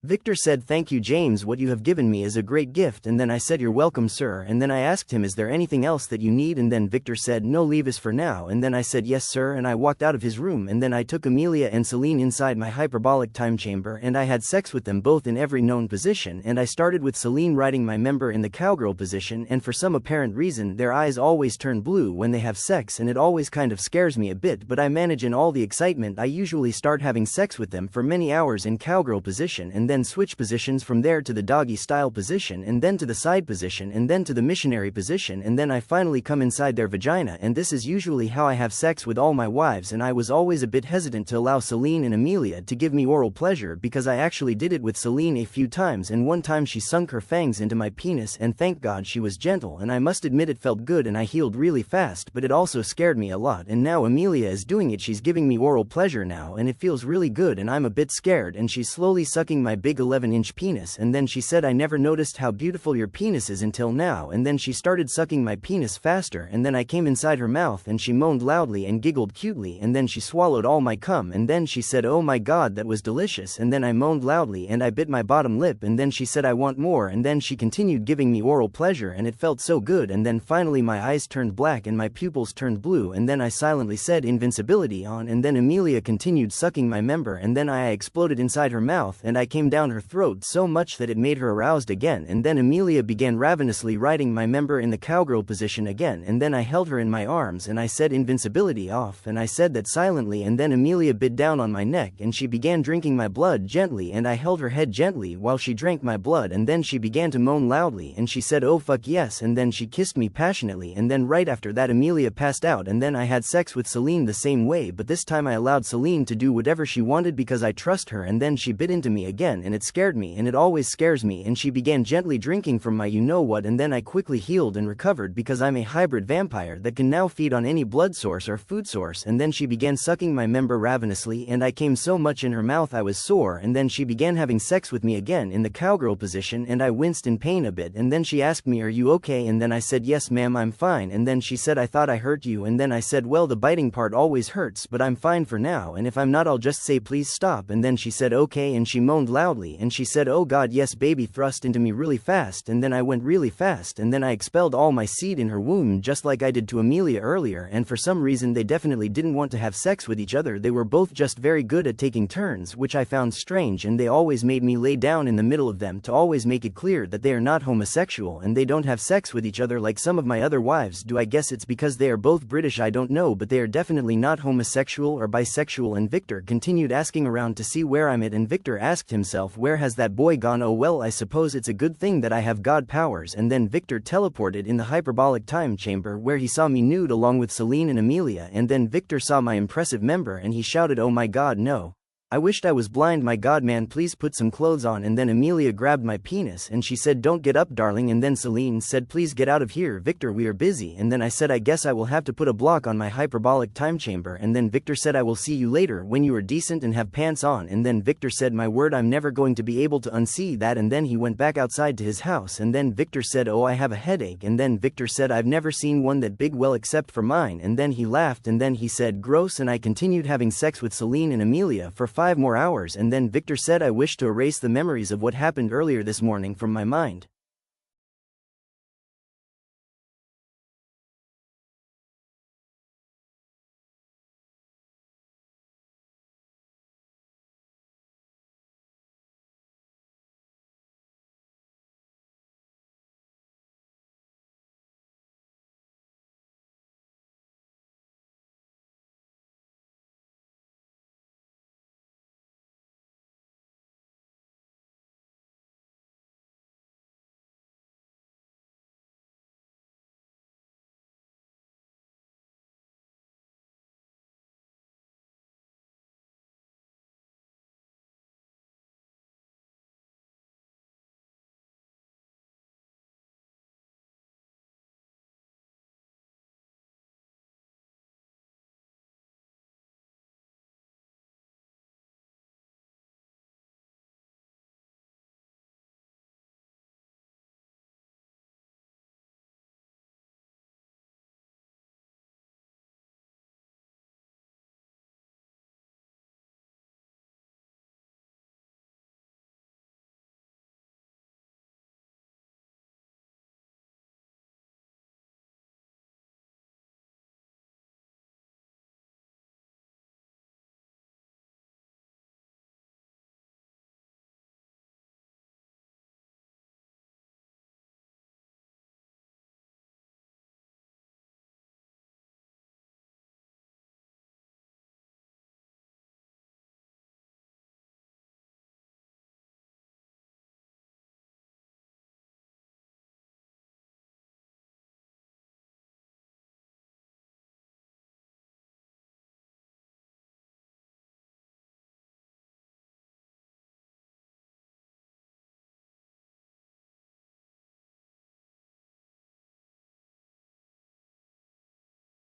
Victor said, "Thank you, James, what you have given me is a great gift." And then I said, "You're welcome, sir." And then I asked him, "Is there anything else that you need?" And then Victor said, "No, leave us for now." And then I said, "Yes, sir." And I walked out of his room, and then I took Amelia and Celine inside my hyperbolic time chamber, and I had sex with them both in every known position. And I started with Celine riding my member in the cowgirl position, and for some apparent reason their eyes always turn blue when they have sex, and it always kind of scares me a bit, but I manage. In all the excitement, I usually start having sex with them for many hours in cowgirl position, and then switch positions from there to the doggy style position, and then to the side position, and then to the missionary position, and then I finally come inside their vagina. And this is usually how I have sex with all my wives, and I was always a bit hesitant to allow Celine and Amelia to give me oral pleasure, because I actually did it with Celine a few times, and one time she sunk her fangs into my penis, and thank God she was gentle, and I must admit it felt good and I healed really fast, but it also scared me a lot. And now Amelia is doing it, she's giving me oral pleasure now, and it feels really good, and I'm a bit scared, and she's slowly sucking my big 11-inch penis. And then she said, "I never noticed how beautiful your penis is until now." And then she started sucking my penis faster, and then I came inside her mouth, and she moaned loudly and giggled cutely, and then she swallowed all my cum, and then she said, "Oh my God, that was delicious." And then I moaned loudly and I bit my bottom lip, and then she said, "I want more." And then she continued giving me oral pleasure, and it felt so good. And then finally my eyes turned black and my pupils turned blue, and then I silently said, "Invincibility on." And then Amelia continued sucking my member, and then I exploded inside her mouth, and I came down her throat so much that it made her aroused again. And then Amelia began ravenously riding my member in the cowgirl position again, and then I held her in my arms and I said, "Invincibility off." And I said that silently, and then Amelia bit down on my neck and she began drinking my blood gently, and I held her head gently while she drank my blood, and then she began to moan loudly and she said, "Oh fuck yes." And then she kissed me passionately, and then right after that Amelia passed out, and then I had sex with Celine the same way, but this time I allowed Celine to do whatever she wanted because I trust her. And then she bit into me again, and it scared me, and it always scares me, and she began gently drinking from my you-know-what, and then I quickly healed and recovered because I'm a hybrid vampire that can now feed on any blood source or food source. And then she began sucking my member ravenously, and I came so much in her mouth I was sore, and then she began having sex with me again in the cowgirl position, and I winced in pain a bit. And then she asked me, "Are you okay?" And then I said, "Yes ma'am, I'm fine." And then she said, "I thought I hurt you." And then I said, "Well, the biting part always hurts, but I'm fine for now, and if I'm not I'll just say please stop." And then she said, "Okay," and she moaned loudly and she said, "Oh God yes." Baby thrust into me really fast, and then I went really fast, and then I expelled all my seed in her womb just like I did to Amelia earlier. And for some reason they definitely didn't want to have sex with each other. They were both just very good at taking turns, which I found strange, and they always made me lay down in the middle of them to always make it clear that they are not homosexual and they don't have sex with each other like some of my other wives do. I guess it's because they are both British, I don't know, but they are definitely not homosexual or bisexual. And Victor continued asking around to see where I'm at, and Victor asked himself, "Where has that boy gone? Oh well, I suppose it's a good thing that I have God powers." And then Victor teleported in the hyperbolic time chamber where he saw me nude along with Celine and Amelia, and then Victor saw my impressive member and he shouted, "Oh my God, no. I wished I was blind. My God man, please put some clothes on." And then Amelia grabbed my penis and she said, "Don't get up darling." And then Celine said, "Please get out of here Victor, we are busy." And then I said, "I guess I will have to put a block on my hyperbolic time chamber." And then Victor said, "I will see you later when you are decent and have pants on." And then Victor said, "My word, I'm never going to be able to unsee that." And then he went back outside to his house, and then Victor said, "Oh, I have a headache." And then Victor said, "I've never seen one that big, well except for mine." And then he laughed, and then he said, "Gross." And I continued having sex with Celine and Amelia for 5 more hours, and then Victor said, "I wish to erase the memories of what happened earlier this morning from my mind."